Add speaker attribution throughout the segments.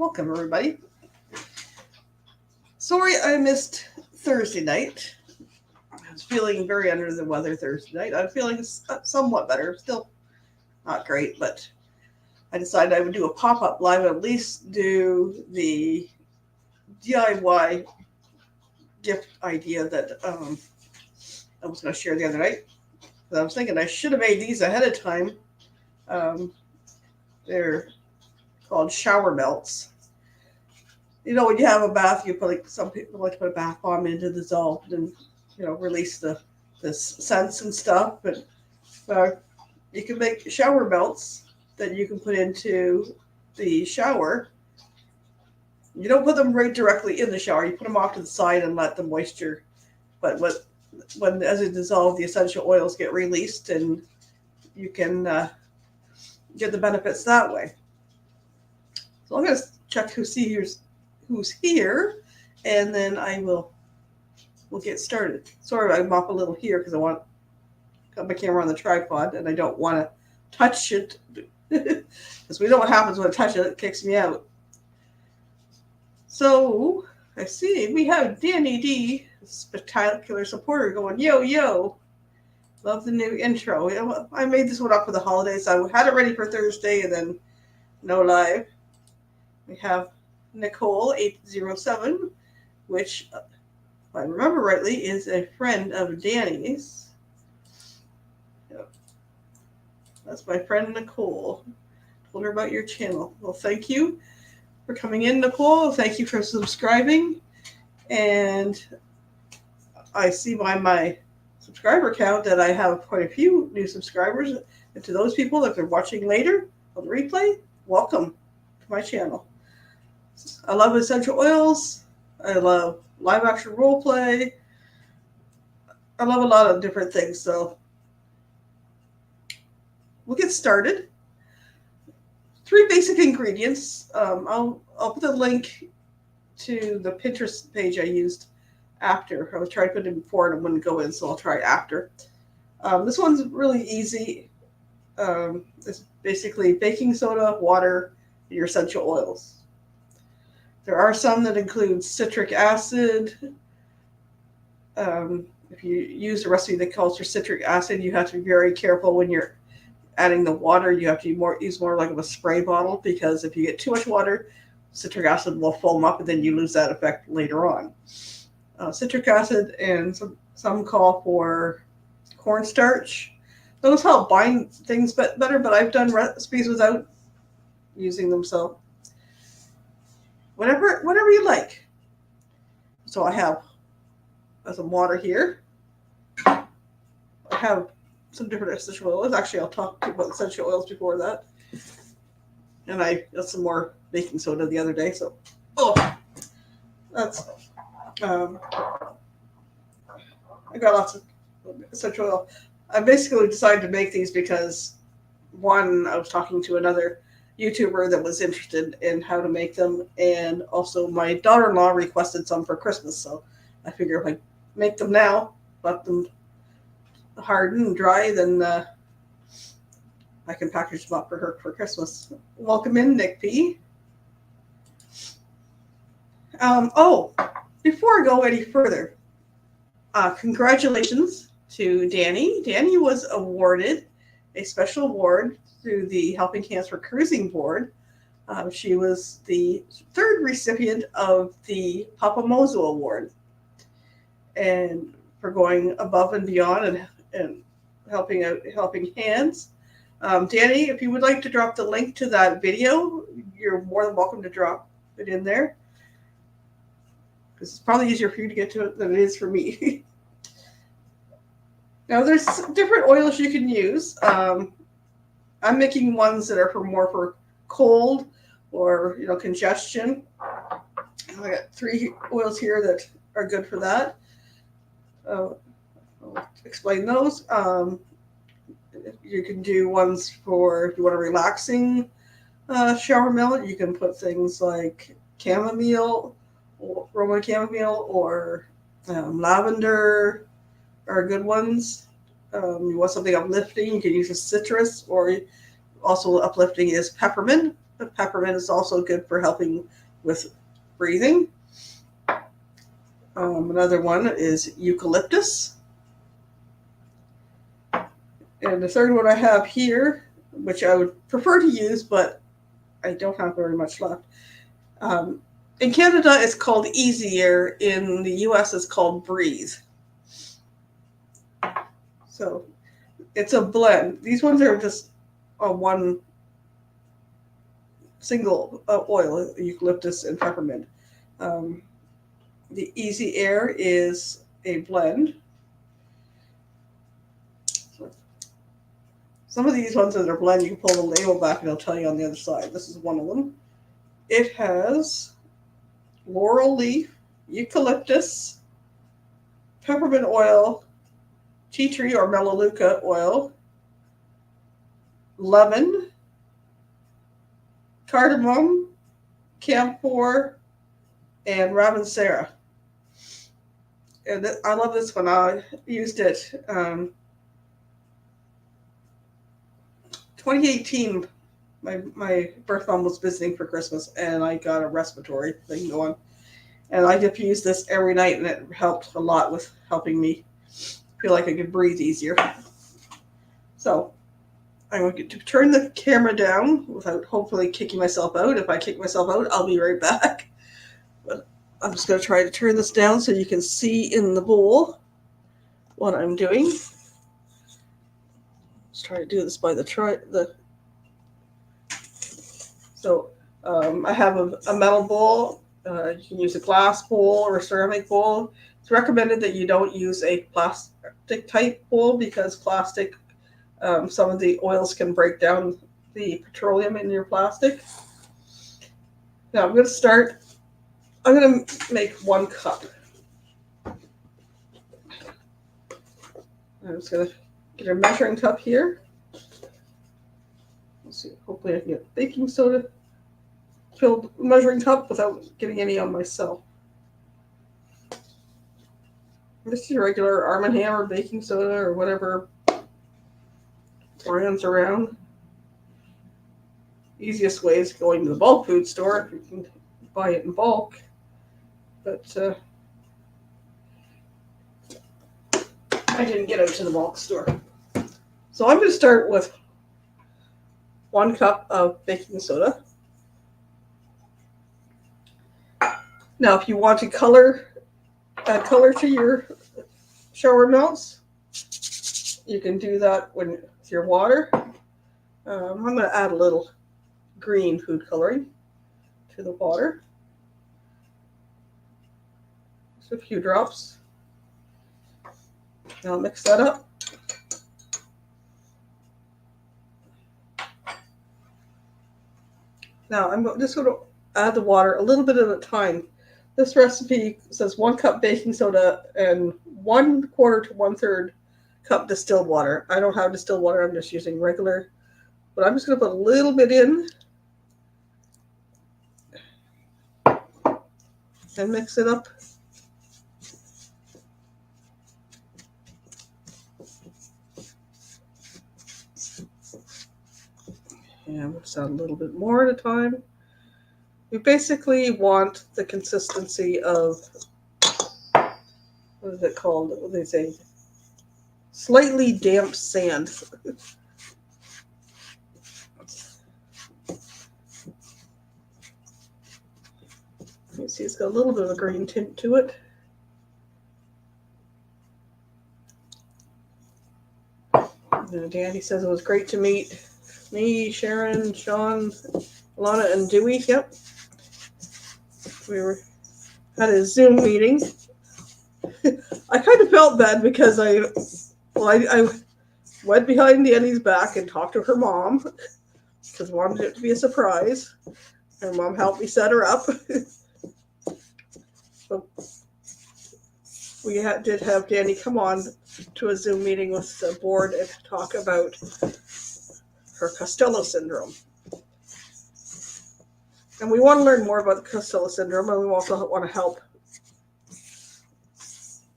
Speaker 1: Welcome, everybody. Sorry I missed Thursday night. I was feeling very under the weather Thursday night. I'm feeling somewhat better. Still not great, but I decided I would do a pop-up live, at least do the DIY gift idea that I was going to share the other night. I was thinking I should have made these ahead of time. Um, they're called shower melts. You know, when you have a bath, you put some people like to put a bath bomb in to dissolve and release the scents and stuff. But you can make shower melts that you can put into the shower. You don't put them right directly in the shower. You put them off to the side and let the moisture. But when as it dissolves, the essential oils get released, and you can get the benefits that way. So I'm going to check who's here, and then we'll get started. Sorry, I'm off a little here because I got my camera on the tripod and I don't want to touch it because we know what happens when I touch it. It kicks me out. So I see we have Danny D, spectacular supporter, going yo. Love the new intro. I made this one up for the holidays. I had it ready for Thursday and then no live. We have Nicole 807, which, if I remember rightly, is a friend of Danny's. Yep. That's my friend Nicole. Told her about your channel. Well, thank you for coming in, Nicole. Thank you for subscribing. And I see by my subscriber count that I have quite a few new subscribers. And to those people that are watching later on the replay, welcome to my channel. I love essential oils. I love live action role play. I love a lot of different things. So we'll get started. 3 basic ingredients. I'll put the link to the Pinterest page I used after. I was trying to put it in before and it wouldn't go in, so I'll try it after. This one's really easy. It's basically baking soda, water, and your essential oils. There are some that include citric acid. If you use a recipe that calls for citric acid, you have to be very careful when you're adding the water. You have to use more like a spray bottle, because if you get too much water, citric acid will foam up and then you lose that effect later on. Citric acid and some call for cornstarch. Those help bind things better, but I've done recipes without using them, so whatever you like. So I have some water here. I have some different essential oils. Actually, I'll talk to you about essential oils before that. And I got some more baking soda the other day. So, that's I got lots of essential oil. I basically decided to make these because, one, I was talking to another YouTuber that was interested in how to make them, and also my daughter-in-law requested some for Christmas, so I figure if I make them now, let them harden and dry, then I can package them up for her for Christmas. Welcome in, Nick P. Before I go any further, congratulations to Danny. Danny was awarded a special award through the Helping Cancer Cruising Board. She was the 3rd recipient of the Papa Mozo Award, and for going above and beyond and helping hands. Danny, if you would like to drop the link to that video, you're more than welcome to drop it in there, because it's probably easier for you to get to it than it is for me. Now, there's different oils you can use. I'm making ones that are more for cold or congestion. I got 3 oils here that are good for that. I'll explain those. You can do ones for if you want a relaxing shower melt. You can put things like chamomile, or Roman chamomile, or lavender are good ones. You want something uplifting, you can use a citrus, or also uplifting is peppermint. Peppermint is also good for helping with breathing. Another one is eucalyptus. And the third one I have here, which I would prefer to use, but I don't have very much left. In Canada, it's called Easy Air. In the US, it's called Breathe. So it's a blend. These ones are just one single oil, eucalyptus and peppermint. The Easy Air is a blend. Some of these ones that are blend, you can pull the label back and it'll tell you on the other side. This is one of them. It has laurel leaf, eucalyptus, peppermint oil, tea tree or melaleuca oil, lemon, cardamom, camphor, and ravensara. And I love this one. I used it 2018. My birth mom was visiting for Christmas, and I got a respiratory thing going. And I just used this every night, and it helped a lot with helping me feel like I could breathe easier. So I'm going to turn the camera down without hopefully kicking myself out. If I kick myself out, I'll be right back. But I'm just going to try to turn this down so you can see in the bowl what I'm doing. Let's try to do this by the. So I have a metal bowl. You can use a glass bowl or a ceramic bowl. It's recommended that you don't use a plastic type bowl because plastic, some of the oils can break down the petroleum in your plastic. Now I'm going to make 1 cup. I'm just going to get a measuring cup here. Let's see, hopefully I can get baking soda filled measuring cup without getting any on myself. This is regular Arm & Hammer baking soda or whatever brands around. Easiest way is going to the bulk food store if you can buy it in bulk. But I didn't get out to the bulk store. So I'm going to start with 1 cup of baking soda. Now, if you want to add color to your shower melts, you can do that with your water. I'm going to add a little green food coloring to the water. Just a few drops. Now mix that up. Now I'm just going to add the water a little bit at a time. This recipe says 1 cup baking soda and 1/4 to 1/3 cup distilled water. I don't have distilled water. I'm just using regular. But I'm just going to put a little bit in and mix it up. And mix out a little bit more at a time. We basically want the consistency of, what is it called? What do they say? Slightly damp sand. You see it's got a little bit of a green tint to it. Now, Danny says it was great to meet me, Sharon, Sean, Lana, and Dewey. Yep. We had a Zoom meeting. I kind of felt bad because I went behind Danny's back and talked to her mom because I wanted it to be a surprise. Her mom helped me set her up. So we did have Danny come on to a Zoom meeting with the board and talk about her Costello syndrome. And we want to learn more about the Costello syndrome, and we also want to help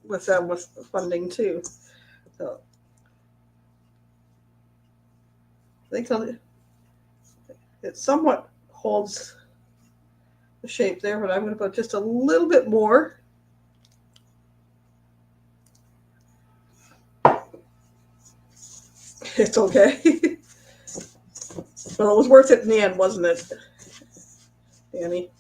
Speaker 1: with them with funding too. So I think it's somewhat holds the shape there, but I'm going to put just a little bit more. It's okay. Well, it was worth it in the end, wasn't it, Danny?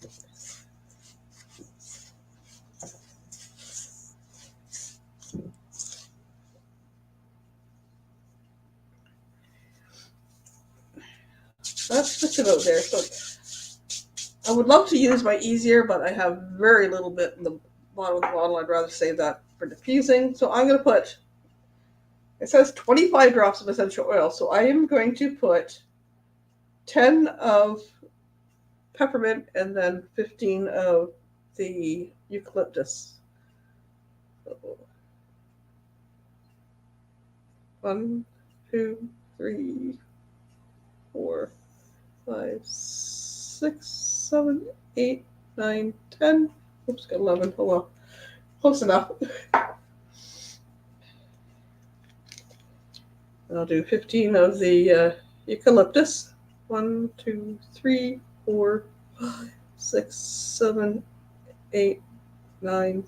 Speaker 1: That's just about there. So I would love to use my easier, but I have very little bit in the bottom of the bottle. I'd rather save that for diffusing. So I'm going to put, it says 25 drops of essential oil. So I am going to put 10 of peppermint and then 15 of the eucalyptus. So 1, 2, 3, 4, 5, 6, 7, 8, 9, 10. Oops, got 11. Oh well. Close enough. I'll do 15 of the eucalyptus. 1, 2, 3, 4, 5, 6, 7, 8, 9,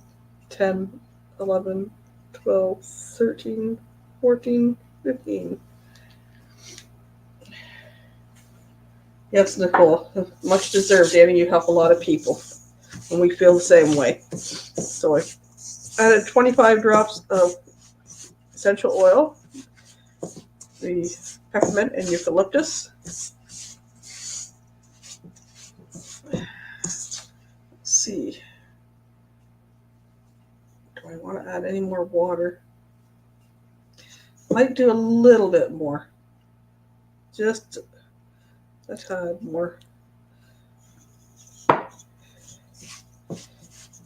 Speaker 1: 10, 11, 12, 13, 14, 15. Yes, Nicole. Much deserved, Annie. You help a lot of people. And we feel the same way. So I added 25 drops of essential oil, the peppermint and eucalyptus. Let's see. Do I want to add any more water? Might do a little bit more. Just a tad more.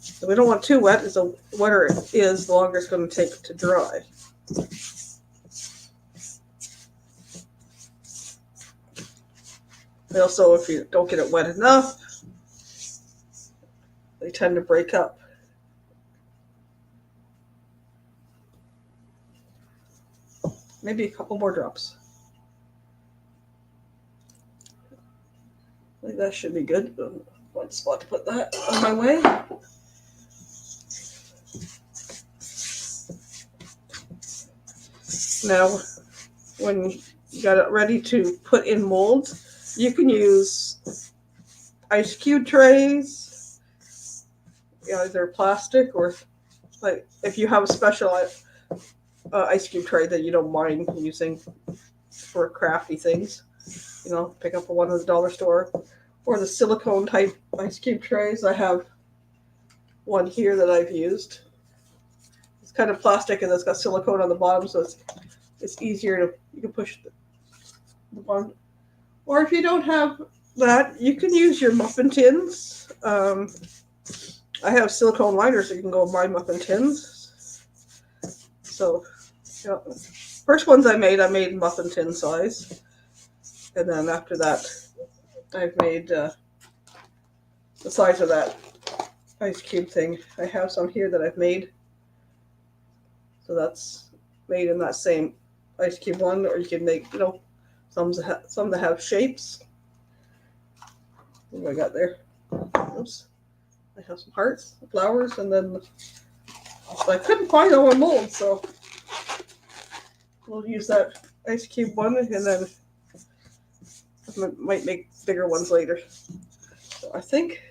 Speaker 1: So we don't want too wet, as the wetter it is, the longer it's going to take to dry. Also, if you don't get it wet enough, they tend to break up. Maybe a couple more drops. I think that should be good. One spot to put that on my way. Now, when you got it ready to put in molds, you can use ice cube trays, either plastic or, like, if you have a special ice cube tray that you don't mind using for crafty things, pick up one at the dollar store, or the silicone type ice cube trays. I have one here that I've used. It's kind of plastic and it's got silicone on the bottom, so it's easier to, you can push the bottom. Or if you don't have that, you can use your muffin tins. I have silicone liners that you can go buy muffin tins. So, first ones I made muffin tin size. And then after that, I've made the size of that ice cube thing. I have some here that I've made. So that's made in that same ice cube one, or you can make, some that have shapes. What do I got there? Oops. I have some hearts, flowers, and then I couldn't find all my molds, so we'll use that ice cube one, and then I might make bigger ones later. So I think.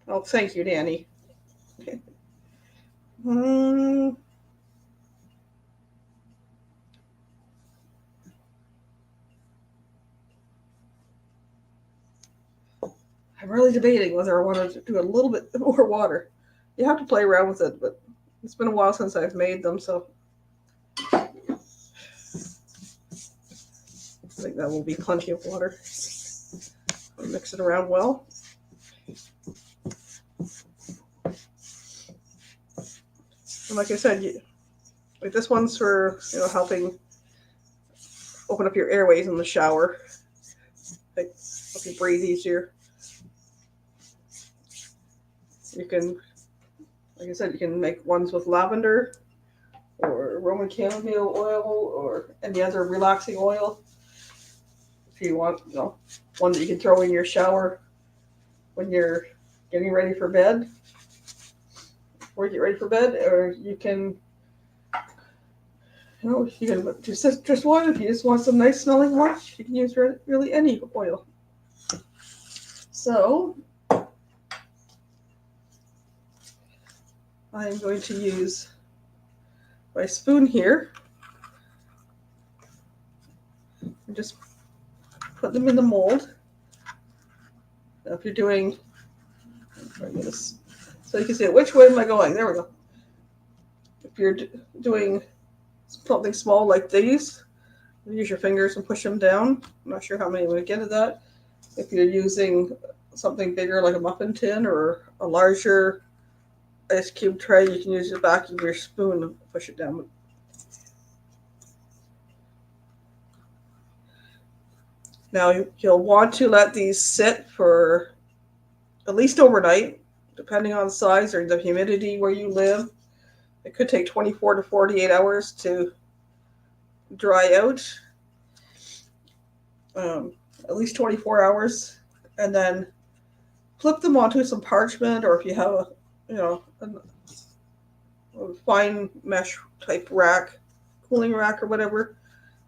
Speaker 1: Oh, thank you, Danny. I'm really debating whether I want to do a little bit more water. You have to play around with it, but it's been a while since I've made them, so I think that will be plenty of water. I'll mix it around well. And like I said, like this one's for helping open up your airways in the shower, like help you breathe easier. You can, like I said, you can make ones with lavender or Roman chamomile oil or any other relaxing oil. if you want, one that you can throw in your shower when you're getting ready for bed, before you get ready for bed, or you can, you can just one. If you just want some nice smelling wash, you can use really any oil. So I'm going to use my spoon here and just put them in the mold. Now if you're doing, so you can see which way am I going? There we go. If you're doing something small like these, use your fingers and push them down. I'm not sure how many would get at that. If you're using something bigger like a muffin tin or a larger ice cube tray, you can use the back of your spoon and push it down. Now you'll want to let these sit for at least overnight, depending on the size or the humidity where you live. It could take 24 to 48 hours to dry out. At least 24 hours, and then flip them onto some parchment, or if you have a fine mesh type rack, cooling rack or whatever,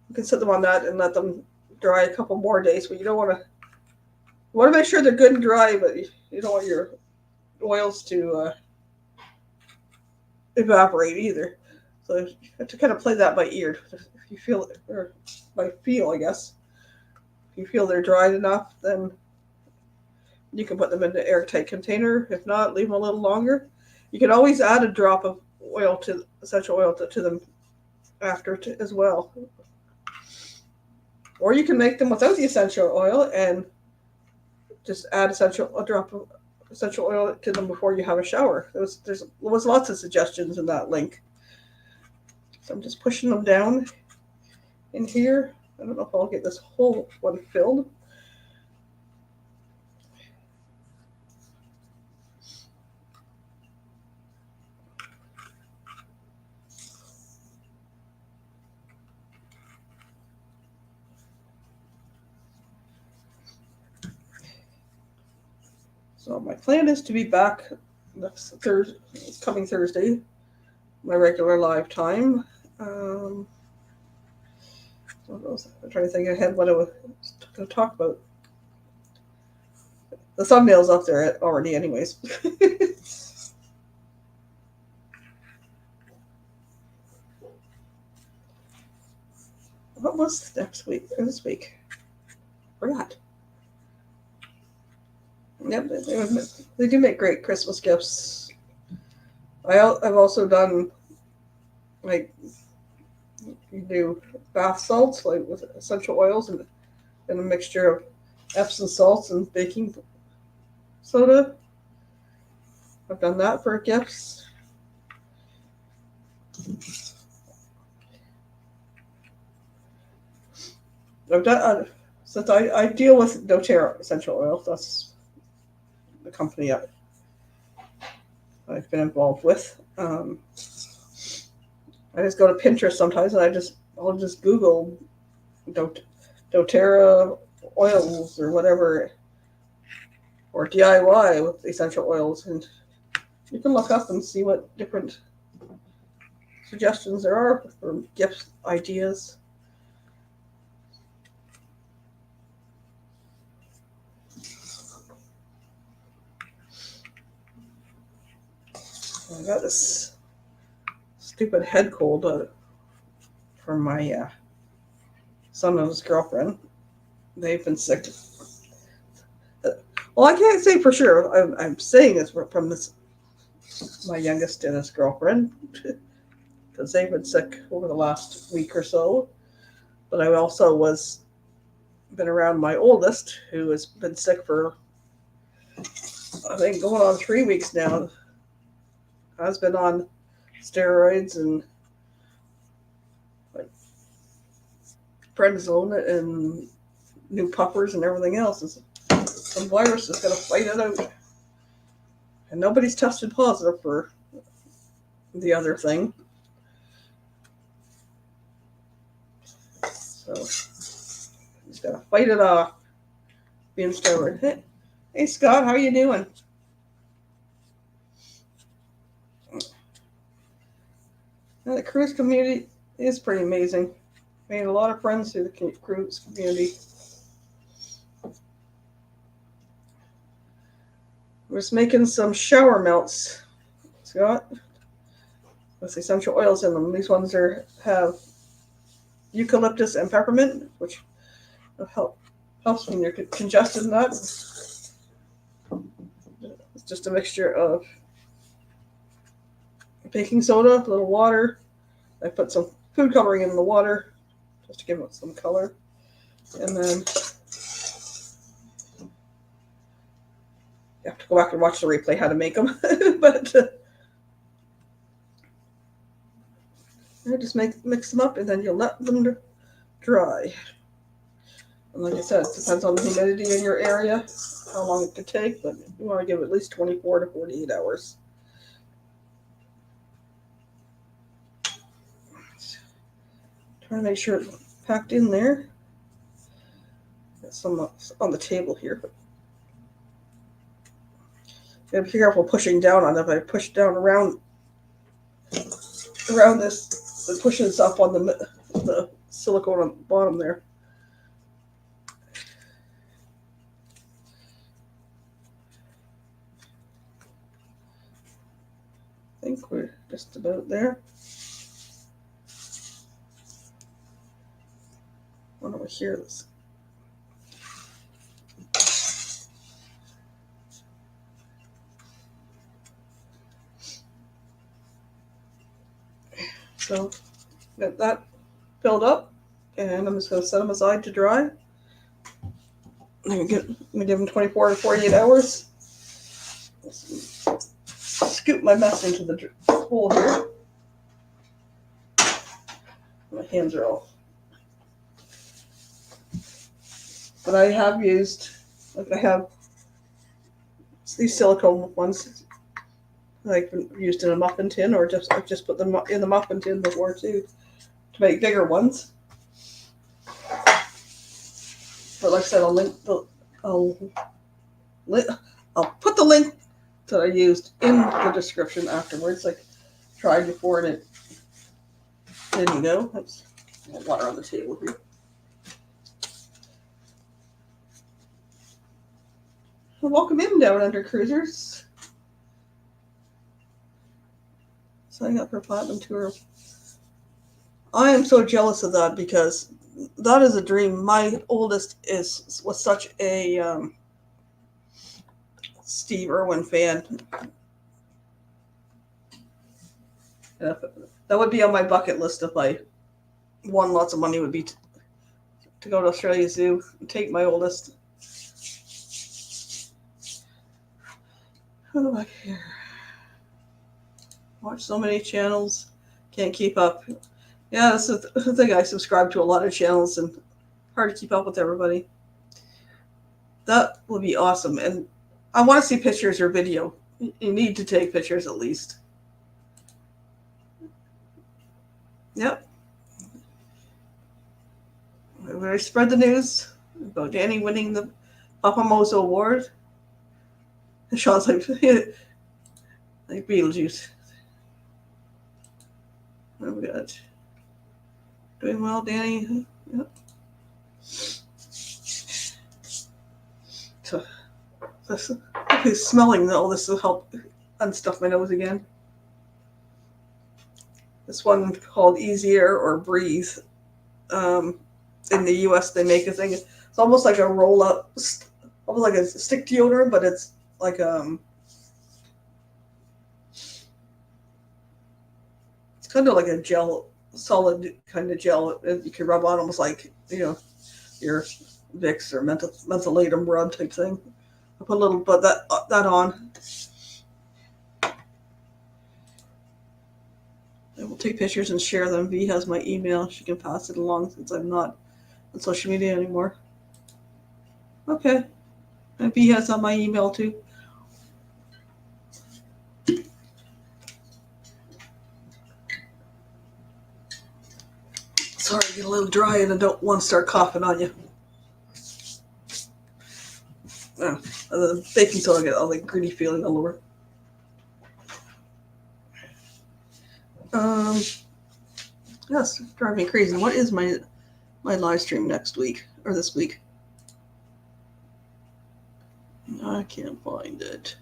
Speaker 1: you can set them on that and let them dry a couple more days. But you want to make sure they're good and dry, but you don't want your oils to evaporate either. So you have to kind of play that by ear. If you feel it, or by feel, I guess. If you feel they're dried enough, then you can put them in an airtight container. If not, leave them a little longer. You can always add a drop of essential oil to them after as well. Or you can make them without the essential oil and just add a drop of essential oil to them before you have a shower. There was lots of suggestions in that link. So I'm just pushing them down in here. I don't know if I'll get this whole one filled. So my plan is to be back coming Thursday, my regular live time. I'm trying to think ahead what I was going to talk about. The thumbnail's up there already anyways. What was next week? Or this week? Forgot. Yep, they do make great Christmas gifts. I've also done, like, you do bath salts, like with essential oils and a mixture of Epsom salts and baking soda. I've done that for gifts. I've done since I deal with doTERRA essential oils. That's the company I've been involved with. I just go to Pinterest sometimes, and I'll just Google doTERRA oils or whatever, or DIY with essential oils, and you can look up and see what different suggestions there are for gift ideas. I got this stupid head cold from my son and his girlfriend. They've been sick. Well, I can't say for sure. I'm saying this from my youngest and his girlfriend, because they've been sick over the last week or so. But I also been around my oldest, who has been sick for, I think, going on 3 weeks now. Has been on steroids and like prednisone and new puffers and everything else. Some virus is going to fight it out. And nobody's tested positive for the other thing. So Just gotta fight it off. Being stubborn. Hey Scott, how you doing? Yeah, the cruise community is pretty amazing. Made a lot of friends through the cruise community. We're just making some shower melts, Scott, with essential oils in them. These ones have eucalyptus and peppermint, which helps when you're congested and that. It's just a mixture of baking soda, a little water. I put some food coloring in the water just to give it some color. And then you have to go back and watch the replay how to make them. But you just mix them up and then you let them dry. And like I said, it depends on the humidity in your area, how long it could take, but you want to give it at least 24 to 48 hours. Trying to make sure it's packed in there. Got some on the table here, but gotta be careful pushing down on it. If I push down around this, it pushes up on the silicone on the bottom there. I think we're just about there. Why don't we hear this? So got that filled up, and I'm just going to set them aside to dry. I'm going to give them 24 to 48 hours. Scoop my mess into the bowl here. My hands are all. But I have used, I have these silicone ones I've used in a muffin tin, or I've just put them in the muffin tin before too, to make bigger ones. But like I said, I'll put the link that I used in the description afterwards. Like tried before, and it didn't go. That's water on the table here. Well, welcome in, Down Under Cruisers. Signing up for Platinum Tour. I am so jealous of that because that is a dream. My oldest was such a Steve Irwin fan. That would be on my bucket list if I won lots of money. Would be to go to Australia Zoo and take my oldest. Oh, back here. Watch so many channels, can't keep up. Yeah, that's the thing. I subscribe to a lot of channels and hard to keep up with everybody. That would be awesome. And I want to see pictures or video. You need to take pictures at least. Yep. When I spread the news about Danny winning the Papa Mozo Award, Sean's like Beetlejuice. Oh my God. Doing well, Danny. Yep. So smelling all this will help unstuff my nose again. This one called Easy Air or Breathe. In the US, they make a thing. It's almost like a roll up, almost like a stick deodorant, but it's like it's kind of like a gel, solid kind of gel. You can rub on almost like your Vicks or mentholatum rub type thing. I put a little bit that on. I will take pictures and share them. V has my email. She can pass it along since I'm not on social media anymore. Okay. And V has on my email too. Sorry, I get a little dry and I don't want to start coughing on you. The baking soda, I get all the gritty feeling all over. Yes, drive me crazy. What is my live stream next week or this week? I can't find it.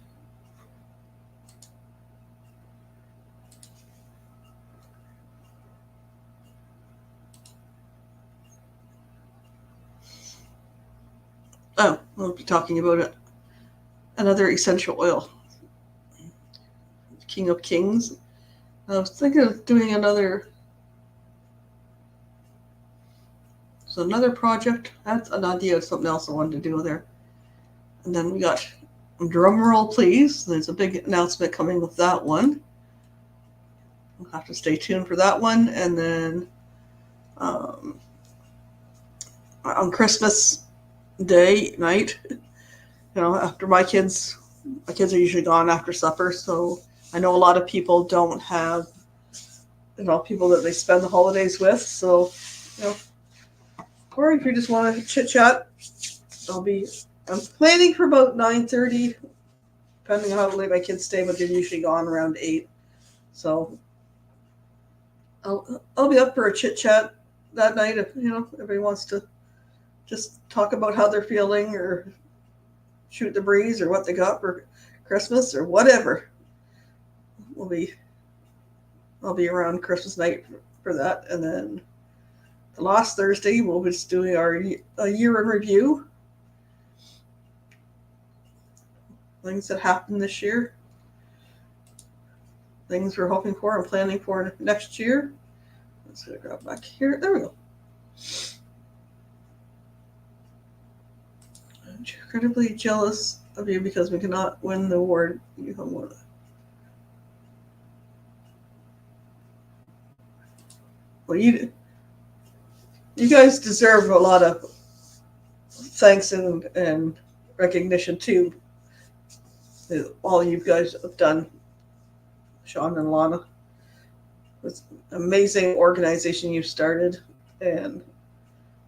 Speaker 1: Oh, we'll be talking about it. Another essential oil. King of Kings. I was thinking of doing another project. That's an idea of something else I wanted to do there. And then we got, drum roll please, there's a big announcement coming with that one. We'll have to stay tuned for that one. And then on Christmas Day night, after my kids are usually gone after supper, so I know a lot of people don't have people that they spend the holidays with, so or if you just want to chit chat, I'm planning for about 9:30, depending on how late my kids stay, but they're usually gone around 8, so I'll be up for a chit chat that night if everybody wants to just talk about how they're feeling or shoot the breeze or what they got for Christmas or whatever. I'll be around Christmas night for that, and then the last Thursday we'll be just doing our year in review, things that happened this year, things we're hoping for and planning for next year. Let's go grab back here. There we go. I'm incredibly jealous of you because we cannot win the award. Well, you guys deserve a lot of thanks and recognition too. All you guys have done, Sean and Lana. It's an amazing organization you've started, and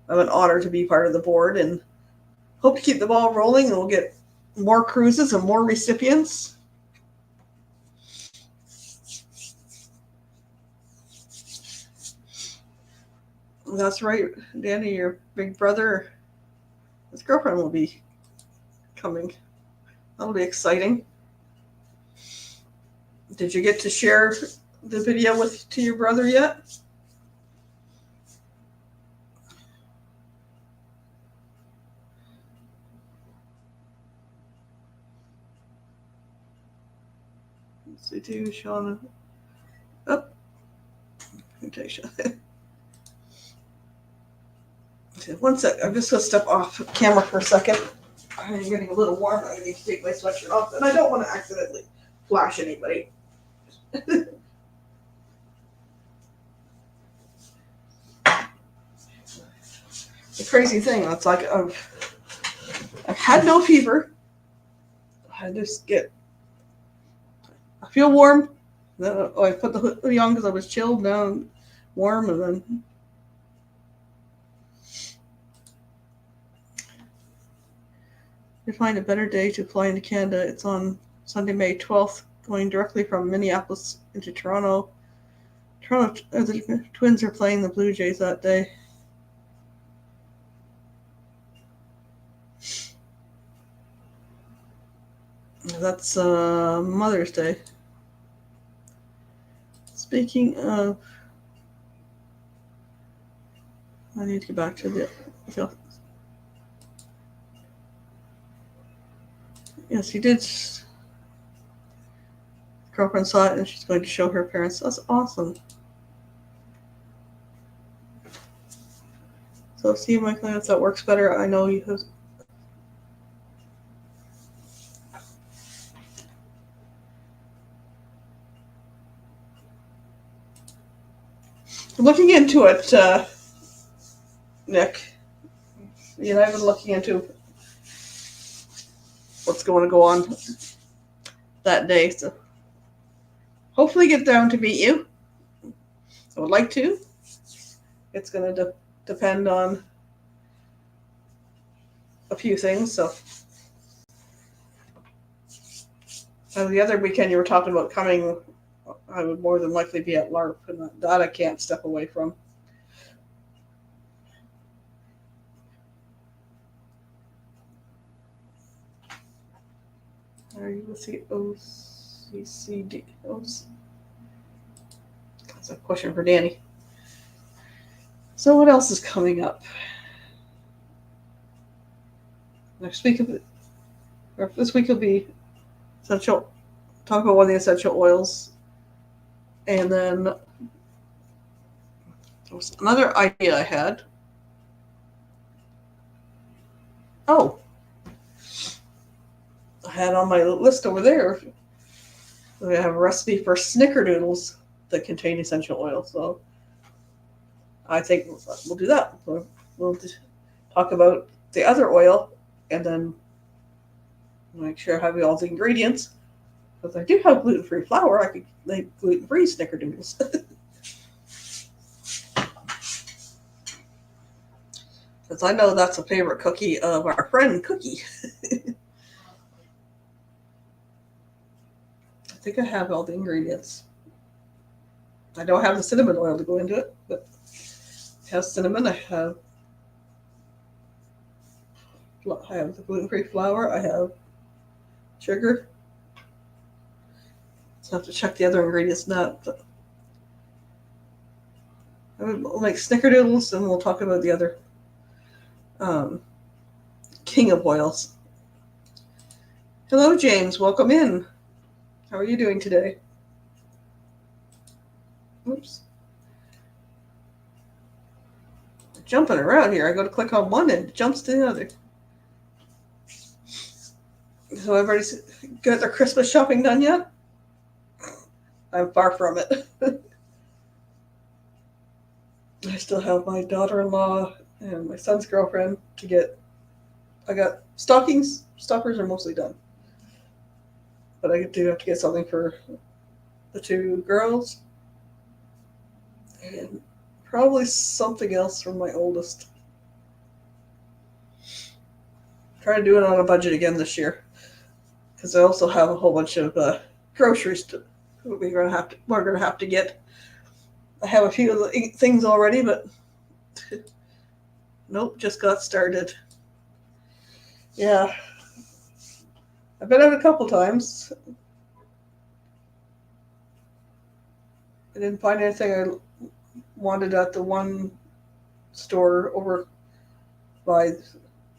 Speaker 1: I'm an honor to be part of the board and hope to keep the ball rolling, and we'll get more cruises and more recipients. That's right, Danny, your big brother, his girlfriend will be coming. That'll be exciting. Did you get to share the video to your brother yet? Let's see too, Sean. Oh, one sec. I'm just gonna step off camera for a second. I'm getting a little warm. I need to take my sweatshirt off, and I don't want to accidentally flash anybody. The crazy thing, it's like I've had no fever. I feel warm. Then I put the hoodie on because I was chilled. Now I'm warm, and then to find a better day to fly into Canada. It's on Sunday, May 12th, going directly from Minneapolis into Toronto. The Twins are playing the Blue Jays that day. That's Mother's Day. Speaking of, I need to get back to the yes, he did. Girlfriend saw it and she's going to show her parents. That's awesome. So see, Michael, if that works better, I know you have. Looking into it, Nick. I've been looking into what's going to go on that day, so hopefully get down to meet you. I would like to. It's going to depend on a few things, so The other weekend you were talking about coming, I would more than likely be at LARP, and that I can't step away from. Are you with the OCCD? That's a question for Danny. So what else is coming up? Next week, or this week will be essential. Talk about one of the essential oils, and then there was another idea I had. Oh, I had on my list over there. I have a recipe for snickerdoodles that contain essential oil. So I think we'll do that. We'll talk about the other oil, and then make sure I have all the ingredients. Because I do have gluten-free flour, I could make gluten-free snickerdoodles. Because I know that's a favorite cookie of our friend Cookie. I think I have all the ingredients. I don't have the cinnamon oil to go into it, but I have cinnamon. I have the gluten-free flour. I have sugar. So I have to check the other ingredients now. But we'll make snickerdoodles, and we'll talk about the other king of oils. Hello, James. Welcome in. How are you doing today? Oops. Jumping around here. I go to click on one and it jumps to the other. So everybody's got their Christmas shopping done yet? I'm far from it. I still have my daughter-in-law and my son's girlfriend to get. I got stockings. Stuffers are mostly done. But I do have to get something for the two girls. And probably something else for my oldest. Try to do it on a budget again this year. Because I also have a whole bunch of groceries we're gonna have to get. I have a few of the things already, but nope, just got started. Yeah, I've been out a couple times. I didn't find anything I wanted at the one store over by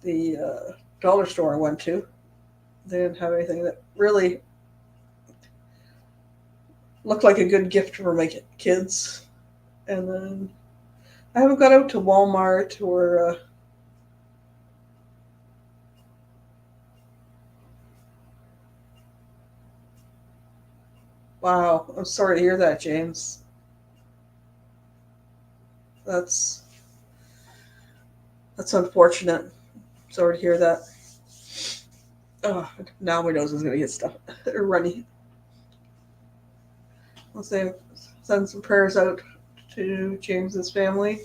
Speaker 1: the dollar store I went to. They didn't have anything that really looked like a good gift for my kids. And then I haven't got out to Walmart or wow, I'm sorry to hear that, James. That's unfortunate. Sorry to hear that. Oh, now my nose is gonna get stuff runny. Let's send some prayers out to James's family.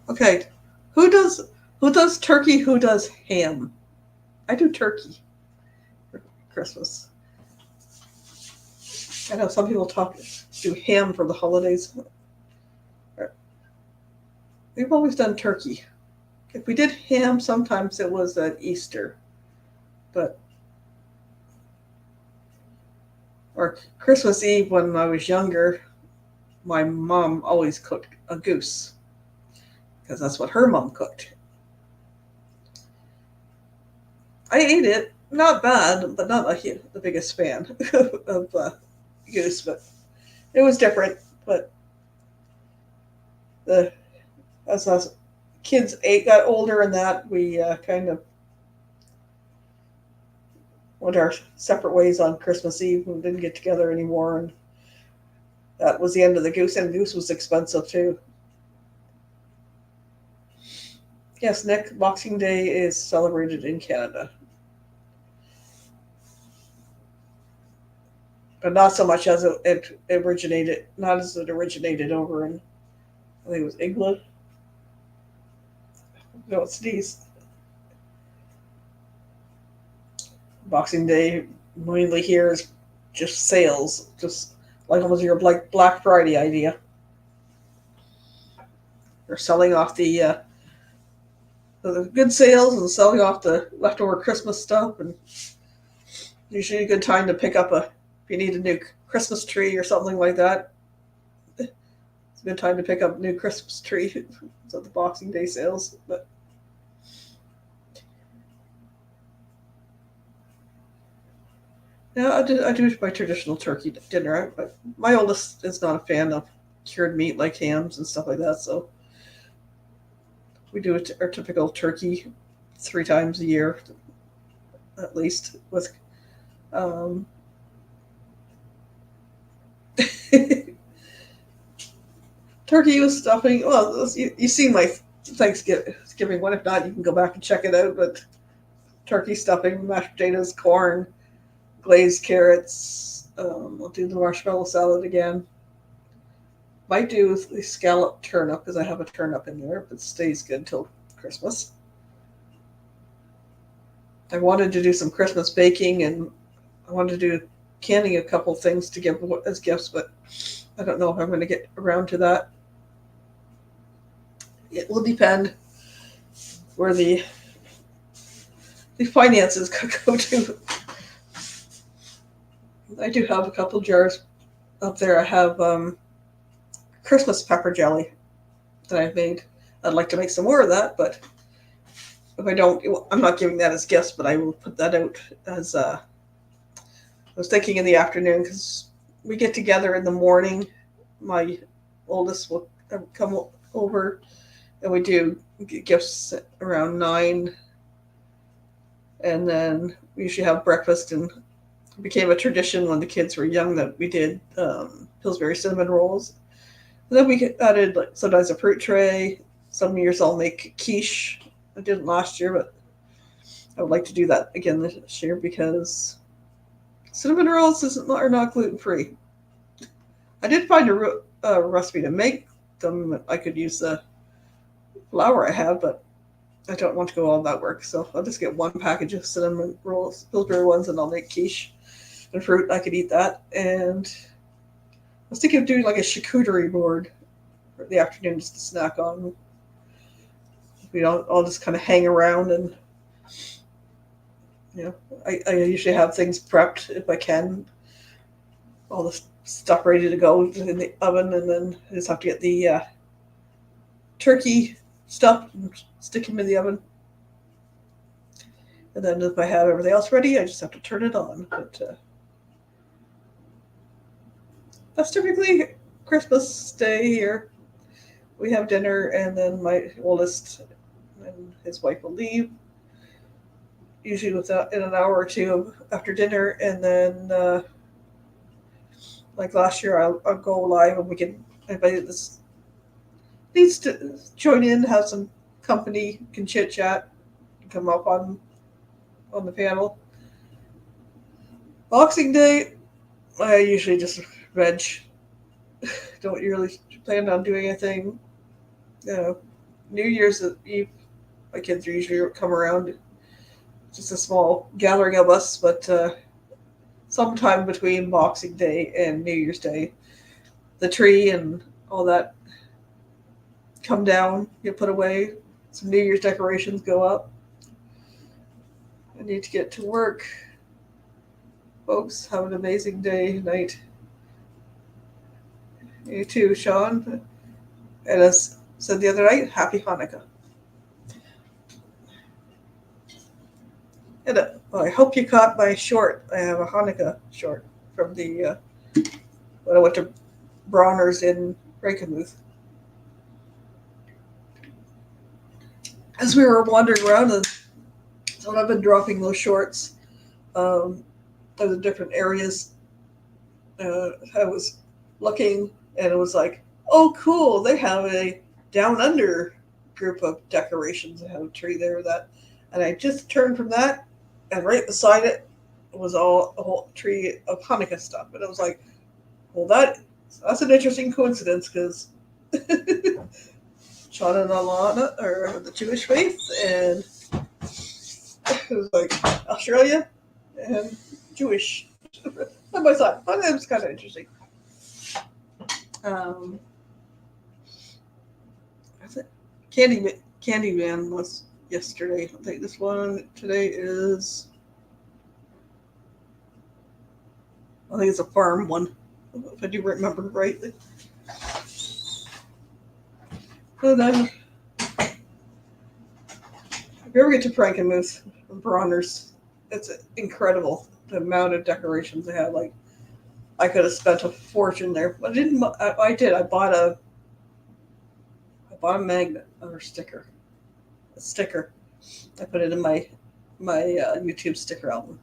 Speaker 1: Okay, who does turkey? Who does ham? I do turkey for Christmas. I know some people do ham for the holidays. We've always done turkey. If we did ham, sometimes it was at Easter, but or Christmas Eve when I was younger, my mom always cooked a goose because that's what her mom cooked. I ate it, not bad, but not the biggest fan of goose, but it was different. But as kids got older and that, we kind of went our separate ways on Christmas Eve and didn't get together anymore. And that was the end of the goose, and goose was expensive too. Yes, Nick, Boxing Day is celebrated in Canada. But not so much as it originated, not as it originated over in I think it was England. No, it's sneeze. Boxing Day mainly here is just sales, just like almost your Black Friday idea. They're selling off the good sales and selling off the leftover Christmas stuff, and usually a good time to pick up if you need a new Christmas tree or something like that. It's a good time to pick up a new Christmas tree. So the Boxing Day sales, but yeah, I do my traditional turkey dinner. But my oldest is not a fan of cured meat like hams and stuff like that, so we do our typical turkey 3 times a year at least with um, turkey with stuffing. Well, you see my Thanksgiving one. If not, you can go back and check it out. But turkey stuffing, mashed potatoes, corn, glazed carrots. I'll do the marshmallow salad again. Might do the scallop turnip because I have a turnip in there, but it stays good till Christmas. I wanted to do some Christmas baking, and I wanted to do canning a couple things to give as gifts, but I don't know if I'm going to get around to that. It will depend where the finances could go to. I do have a couple jars up there. I have Christmas pepper jelly that I've made. I'd like to make some more of that, but if I don't, I'm not giving that as gifts, but I will put that out as I was thinking in the afternoon because we get together in the morning. My oldest will come over and we do gifts around 9, and then we usually have breakfast, and it became a tradition when the kids were young that we did Pillsbury cinnamon rolls. And then we added like sometimes a fruit tray. Some years I'll make quiche. I didn't last year, but I would like to do that again this year because cinnamon rolls are not gluten free. I did find a recipe to make them. I could use the flour I have, but I don't want to go all that work. So I'll just get one package of cinnamon rolls, Pillsbury ones, and I'll make quiche and fruit. I could eat that. And I was thinking of doing like a charcuterie board for the afternoon just to snack on. We don't all just kind of hang around, and I usually have things prepped if I can, all the stuff ready to go in the oven, and then I just have to get the turkey stuff and stick them in the oven. And then if I have everything else ready, I just have to turn it on. But that's typically Christmas Day here. We have dinner, and then my oldest and his wife will leave, usually in an hour or two after dinner, and then like last year, I'll go live, and we can anybody that needs to join in, have some company, can chit chat, come up on the panel. Boxing Day, I usually just veg. Don't really plan on doing anything. New Year's Eve, my kids are usually come around. Just a small gathering of us, but sometime between Boxing Day and New Year's Day, the tree and all that come down, get put away. Some New Year's decorations go up. I need to get to work. Folks, have an amazing day, night. You too, Sean. And as said the other night, happy Hanukkah. And well, I hope you caught my short. I have a Hanukkah short from the when I went to Bronner's in Reykjavik. As we were wandering around, so I've been dropping those shorts of the different areas. I was looking, and it was like, oh, cool! They have a down under group of decorations. They have a tree there and I just turned from that, and right beside it was a whole tree of Hanukkah stuff, and I was like, well, that's an interesting coincidence because Sean and Alana are the Jewish faith, and it was like Australia and Jewish side by side. I thought that was kind of interesting. Um, I think Candyman was yesterday. I think this one today is. I think it's a farm one, if I do remember rightly. And then, if you ever get to Frankenmuth, Bronner's, it's incredible the amount of decorations they have. Like, I could have spent a fortune there, but I didn't. I did. I bought a magnet or sticker. A sticker. I put it in my YouTube sticker album.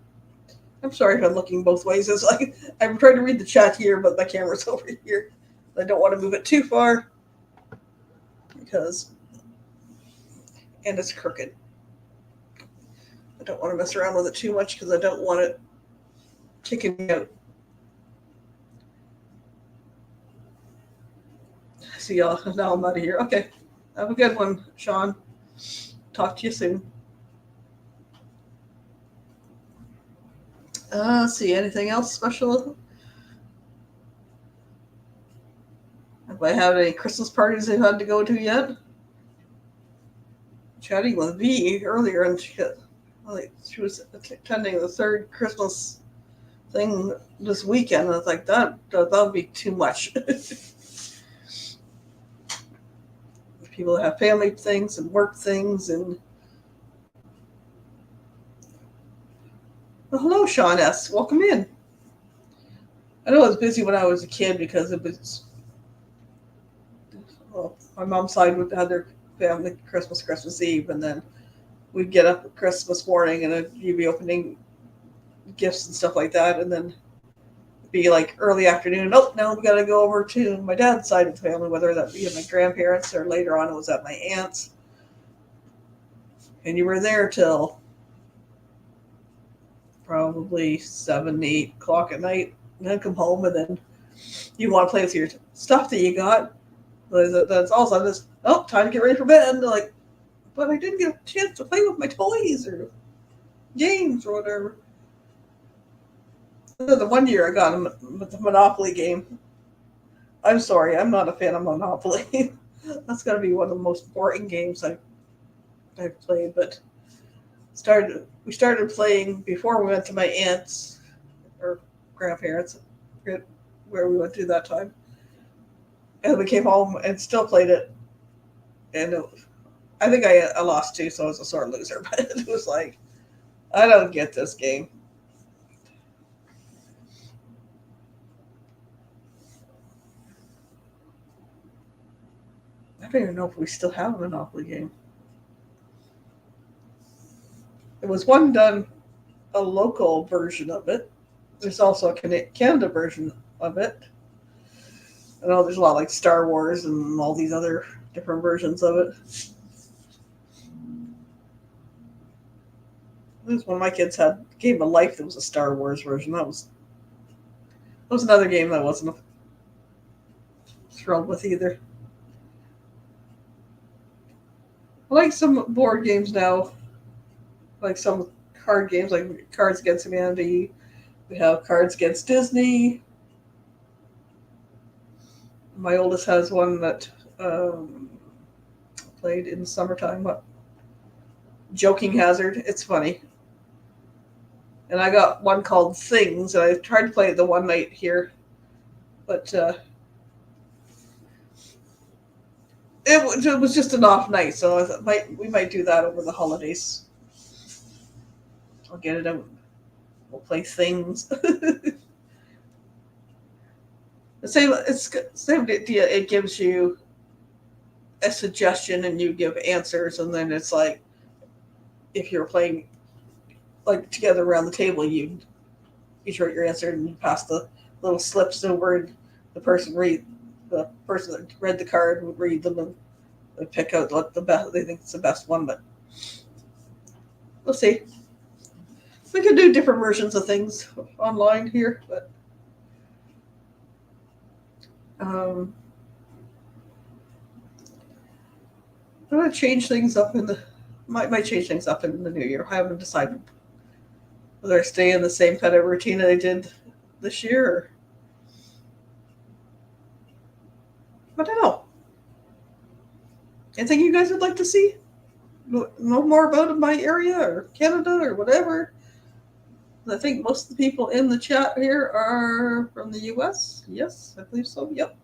Speaker 1: I'm sorry if I'm looking both ways. It's like I'm trying to read the chat here, but my camera's over here. I don't want to move it too far because, and it's crooked. I don't want to mess around with it too much because I don't want it kicking me out. See y'all. Now I'm out of here. Okay. Have a good one, Sean. Talk to you soon. See, anything else special? Have I had any Christmas parties I've had to go to yet? Chatting with V earlier, and she was attending the third Christmas thing this weekend. I was like, that would be too much. People have family things and work things, and well, hello, Sean S. Welcome in. I know I was busy when I was a kid because it was, well, my mom's side would have their family Christmas Eve, and then we'd get up Christmas morning and you'd be opening gifts and stuff like that, and then it'd be like early afternoon. Oh, now we got to go over to my dad's side of the family, whether that be my grandparents or later on it was at my aunt's, and you were there till probably 7, 8 o'clock at night, and then come home, and then you want to play with your stuff that you got. That's all of a sudden it's, oh, time to get ready for bed. And like, but I didn't get a chance to play with my toys or games or whatever. The one year I got him with the Monopoly game. I'm sorry, I'm not a fan of Monopoly. That's got to be one of the most boring games I've played. But we started playing before we went to my aunt's or grandparents, where we went to that time. And we came home and still played it. And I think I lost too, so I was a sore loser. But it was like, I don't get this game. I don't even know if we still have a Monopoly game. There was one done, a local version of it. There's also a Canada version of it. I know there's a lot like Star Wars and all these other different versions of it. There's one of my kids had Game of Life that was a Star Wars version. That was another game that I wasn't thrilled with either. I like some board games now, like some card games, like Cards Against Humanity. We have Cards Against Disney. My oldest has one that played in the summertime. What? Joking Hazard. It's funny. And I got one called Things, and I tried to play it the one night here, but it was just an off night, so I thought we might do that over the holidays. I'll get it out. We'll play Things. It's the same idea. It gives you a suggestion, and you give answers, and then it's like if you're playing like together around the table, you write your answer and you pass the little slips over, and the person that read the card would read them and they pick out what the best they think is the best one. But we'll see. We can do different versions of things online here, but I'm gonna change things up in the might change things up in the new year. I haven't decided whether I stay in the same kind of routine that I did this year. Or, I don't know. Anything you guys would like to see? Know more about my area or Canada or whatever? I think most of the people in the chat here are from the U.S. Yes, I believe so. Yep.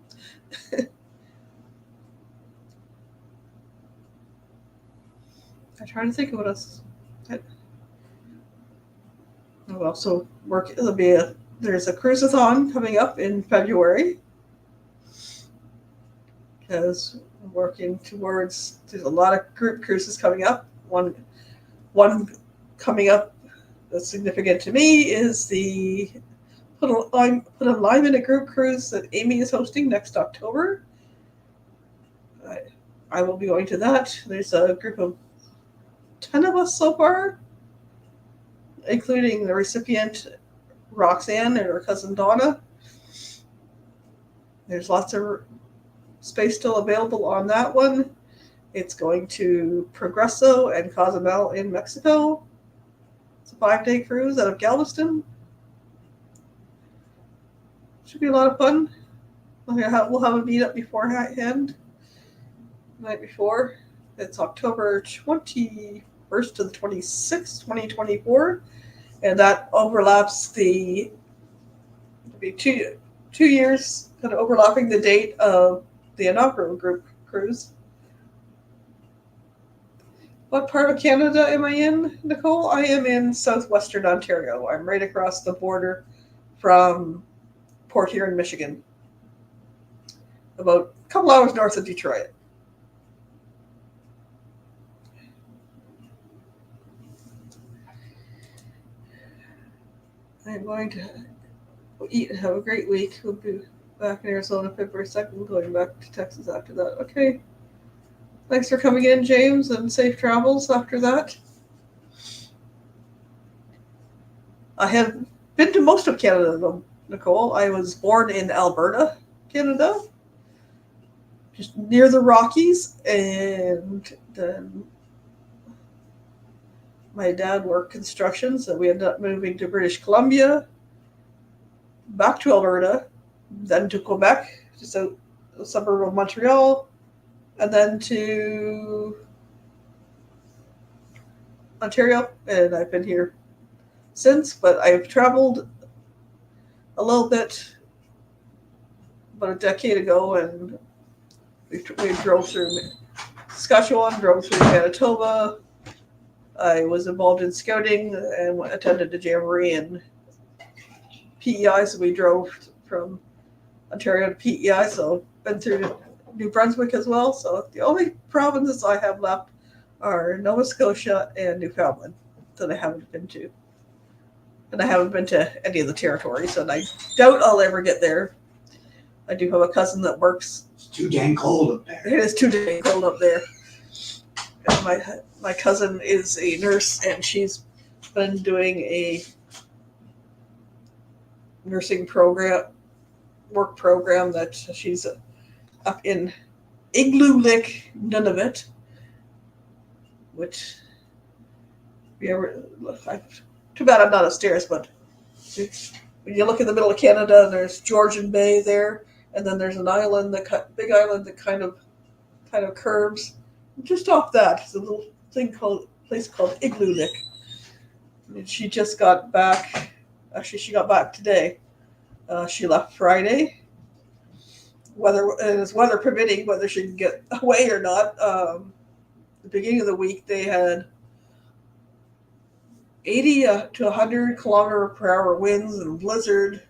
Speaker 1: I'm trying to think of what else. Oh, also work. There's a cruiseathon coming up in February because I'm working towards. There's a lot of group cruises coming up. One coming up that's significant to me is the Put a Lime in a Group cruise that Amy is hosting next October. I will be going to that. There's a group of 10 of us so far, including the recipient Roxanne and her cousin Donna. There's lots of space still available on that one. It's going to Progreso and Cozumel in Mexico. It's a 5-day cruise out of Galveston. Should be a lot of fun. We'll have a meetup beforehand, the night before. It's October 21st to the 26th, 2024, and that overlaps the 2 years, kind of overlapping the date of the inaugural group cruise. What part of Canada am I in, Nicole? I am in southwestern Ontario. I'm right across the border from Port Huron, Michigan, about a couple hours north of Detroit. I'm going to eat and have a great week. We'll be back in Arizona February 2nd, going back to Texas after that. Okay. Thanks for coming in, James, and safe travels after that. I have been to most of Canada, though, Nicole. I was born in Alberta, Canada, just near the Rockies, and then my dad worked construction, so we ended up moving to British Columbia, back to Alberta, then to Quebec, just a suburb of Montreal, and then to Ontario, and I've been here since, but I've traveled a little bit about a decade ago, and we drove through Saskatchewan, drove through Manitoba. I was involved in scouting and attended the Jamboree and PEI, so we drove from Ontario to PEI, so been through New Brunswick as well. So the only provinces I have left are Nova Scotia and Newfoundland that I haven't been to. And I haven't been to any of the territories, and I doubt I'll ever get there. I do have a cousin that works.
Speaker 2: It's too dang cold up there.
Speaker 1: It is too dang cold up there. And my cousin is a nurse, and she's been doing a nursing work program that she's up in Igloo-Lick, Nunavut, which too bad I'm not upstairs, but when you look in the middle of Canada, there's Georgian Bay there, and then there's an island, big island that kind of curves. Just off that, it's a little place called Igloo-Lick. And she just got back. Actually, she got back today. She left Friday. Weather permitting, whether she can get away or not. The beginning of the week, they had 80 to 100 kilometer per hour winds and blizzard.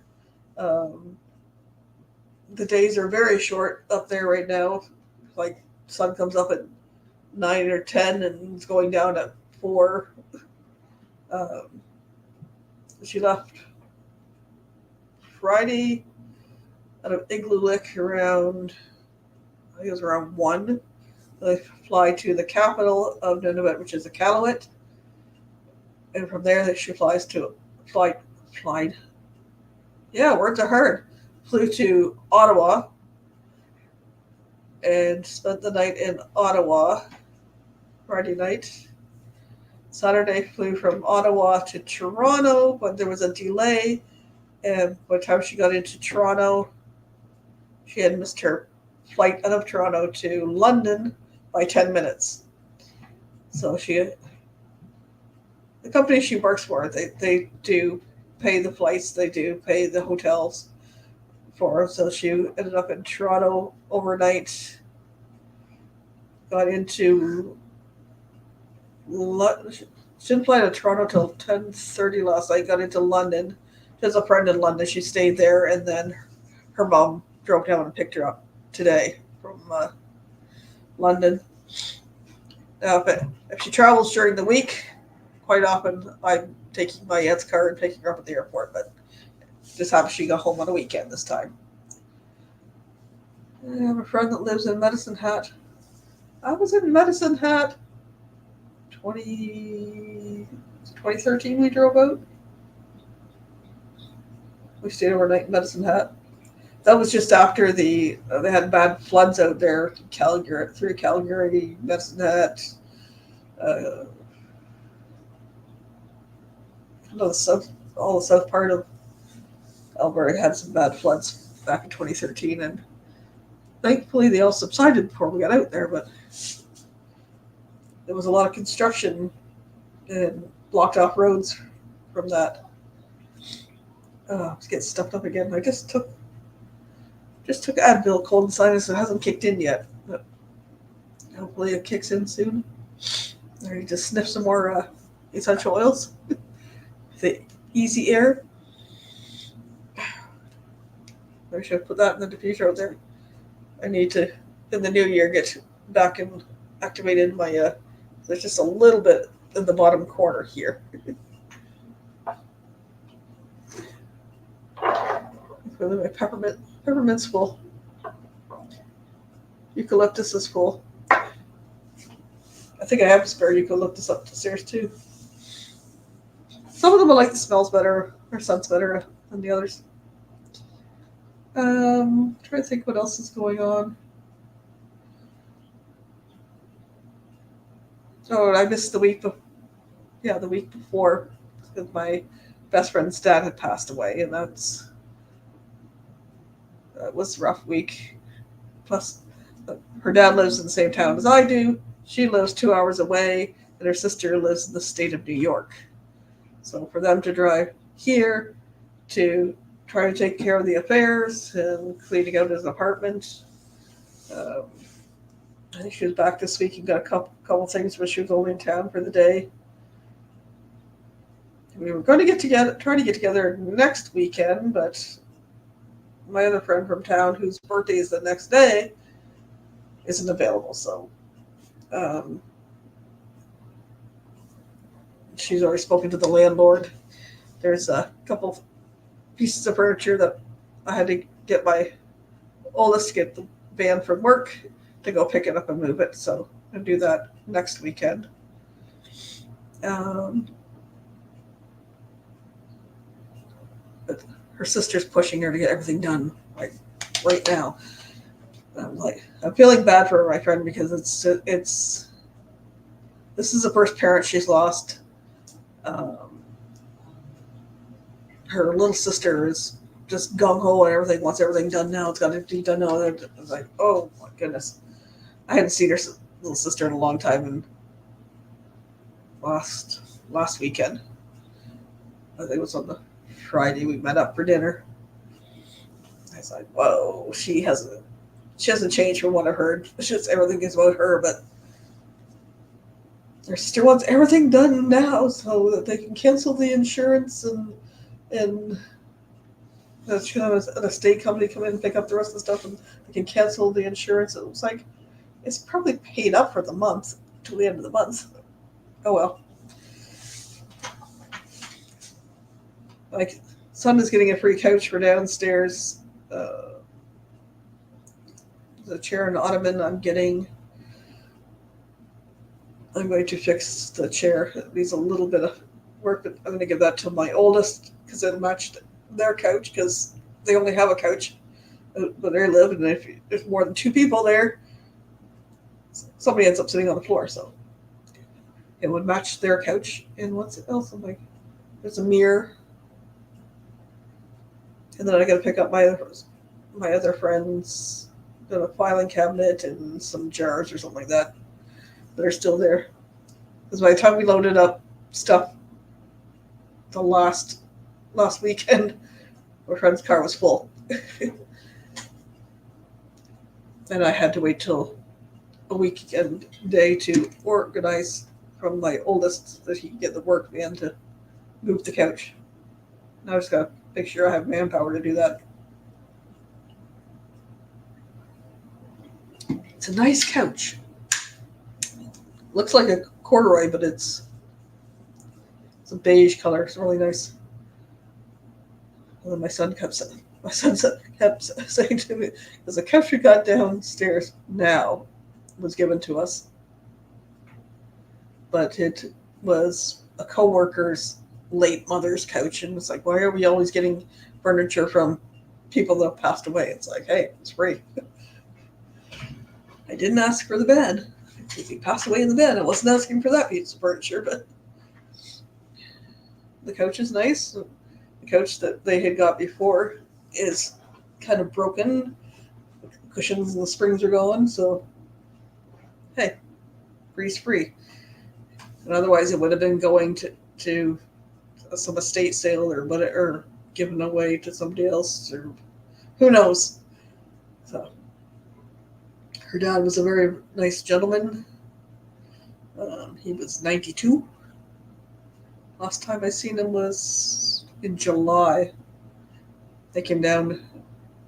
Speaker 1: The days are very short up there right now. Like, sun comes up at 9 or 10 and it's going down at 4. She left Friday out of Igloo-Lick around, I think it was around 1. They fly to the capital of Nunavut, which is Iqaluit. And from there, she flies to, yeah, words are hard. Flew to Ottawa and spent the night in Ottawa. Friday night. Saturday flew from Ottawa to Toronto, but there was a delay, and by the time she got into Toronto, she had missed her flight out of Toronto to London by 10 minutes. So the company she works for, they do pay the flights, they do pay the hotels for her. So she ended up in Toronto overnight, got into she didn't fly to Toronto till 10:30 last night. Got into London. She has a friend in London. She stayed there, and then her mom drove down and picked her up today from London. Now, if she travels during the week, quite often I'm taking my aunt's car and picking her up at the airport. But just happens she got home on a weekend this time. I have a friend that lives in Medicine Hat. I was in Medicine Hat 2013 we drove out. We stayed overnight in Medicine Hat. That was just after they had bad floods out there, Calgary, through Calgary, Medicine Hat. Uh, the south, all the south part of Alberta had some bad floods back in 2013, and thankfully they all subsided before we got out there. But there was a lot of construction and blocked off roads from that. I was getting stuffed up again. I just took Advil, cold and sinus. It hasn't kicked in yet, but hopefully it kicks in soon. I need to sniff some more essential oils. The Easy Air. I should put that in the diffuser out there. I need to, in the new year, get back and activated my. There's just a little bit in the bottom corner here. My peppermint's full. Eucalyptus is full. I think I have spare eucalyptus up the stairs too. Some of them I like the smells better or scents better than the others. Trying to think what else is going on. Oh, I missed the week the week before because my best friend's dad had passed away, and that was a rough week. Plus, her dad lives in the same town as I do. She lives 2 hours away, and her sister lives in the state of New York. So for them to drive here to try to take care of the affairs and cleaning out his apartment. I think she was back this week and got a couple things, but she was only in town for the day. We were going to try to get together next weekend, but my other friend from town, whose birthday is the next day, isn't available. So she's already spoken to the landlord. There's a couple pieces of furniture that I had to get my oldest to get the van from work to go pick it up and move it. So I'll do that next weekend. But her sister's pushing her to get everything done right now. I'm feeling bad for my friend because this is the first parent she's lost. Her little sister is just gung ho and everything, wants everything done now. It's got to be done now. I was like, oh my goodness. I hadn't seen her little sister in a long time, and last weekend, I think it was on the Friday, we met up for dinner. I was like, whoa, she hasn't changed from what I've heard. It's just everything is about her, but her sister wants everything done now so that they can cancel the insurance and she can have an estate company come in and pick up the rest of the stuff and they can cancel the insurance. It was like, it's probably paid up for the month till the end of the month. Oh well. Like, son is getting a free couch for downstairs. The chair and ottoman I'm going to fix the chair. It needs a little bit of work, but I'm going to give that to my oldest because it matched their couch because they only have a couch where they live, and if there's more than two people there, somebody ends up sitting on the floor. So it would match their couch. And what's else? I'm like, there's a mirror, and then I got to pick up my other friends, got a filing cabinet and some jars or something like that that are still there. Because by the time we loaded up stuff the last weekend, my friend's car was full, and I had to wait till a weekend day to organize from my oldest that he could get the work van to move the couch. Now I just gotta make sure I have manpower to do that. It's a nice couch. Looks like a corduroy, but it's a beige color. It's really nice. And then kept saying to me, because the couch we got downstairs now was given to us, but it was a coworker's late mother's couch, and it's like, why are we always getting furniture from people that passed away? It's like, hey, it's free. I didn't ask for the bed. If he passed away in the bed, I wasn't asking for that piece of furniture, but the couch is nice. The couch that they had got before is kind of broken. The cushions and the springs are gone, so hey, free's free. And otherwise, it would have been going to some estate sale or given away to somebody else, or who knows. So her dad was a very nice gentleman. He was 92. Last time I seen him was in July. They came down.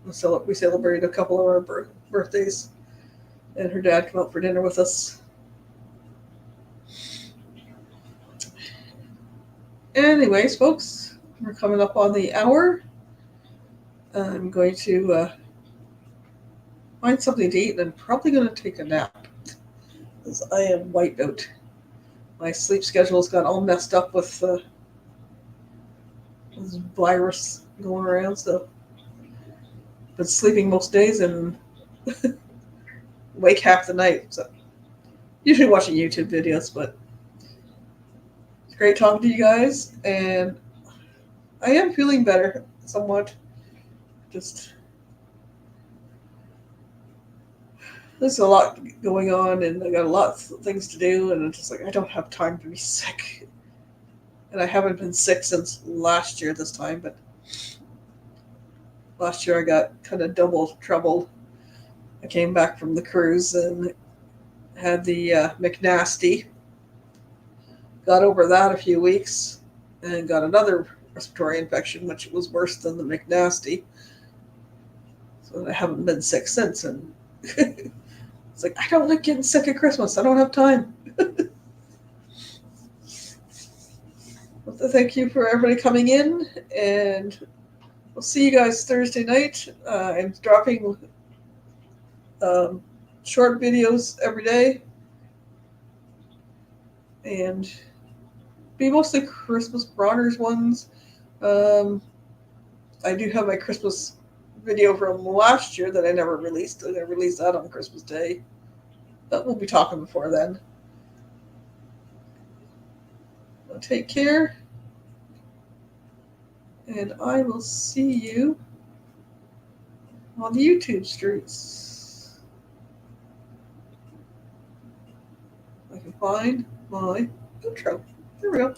Speaker 1: We celebrated a couple of our birthdays, and her dad came out for dinner with us. Anyways, folks, we're coming up on the hour. I'm going to find something to eat, and I'm probably going to take a nap because I am wiped out. My sleep schedule's got all messed up with this virus going around, so I've been sleeping most days and wake half the night. So usually watching YouTube videos, but it's great talking to you guys, and I am feeling better somewhat. Just there's a lot going on, and I got a lot of things to do, and it's just like I don't have time to be sick. And I haven't been sick since last year this time, but last year I got kind of double troubled. I came back from the cruise and had the McNasty. Got over that a few weeks and got another respiratory infection, which was worse than the McNasty. So I haven't been sick since. And it's like, I don't like getting sick at Christmas. I don't have time. Well, thank you for everybody coming in, and we'll see you guys Thursday night. I'm dropping short videos every day, and be mostly Christmas broners ones. I do have my Christmas video from last year that I never released. I released that on Christmas Day, but we'll be talking before then. Well, take care, and I will see you on the YouTube streets. I can find my intro. There we go.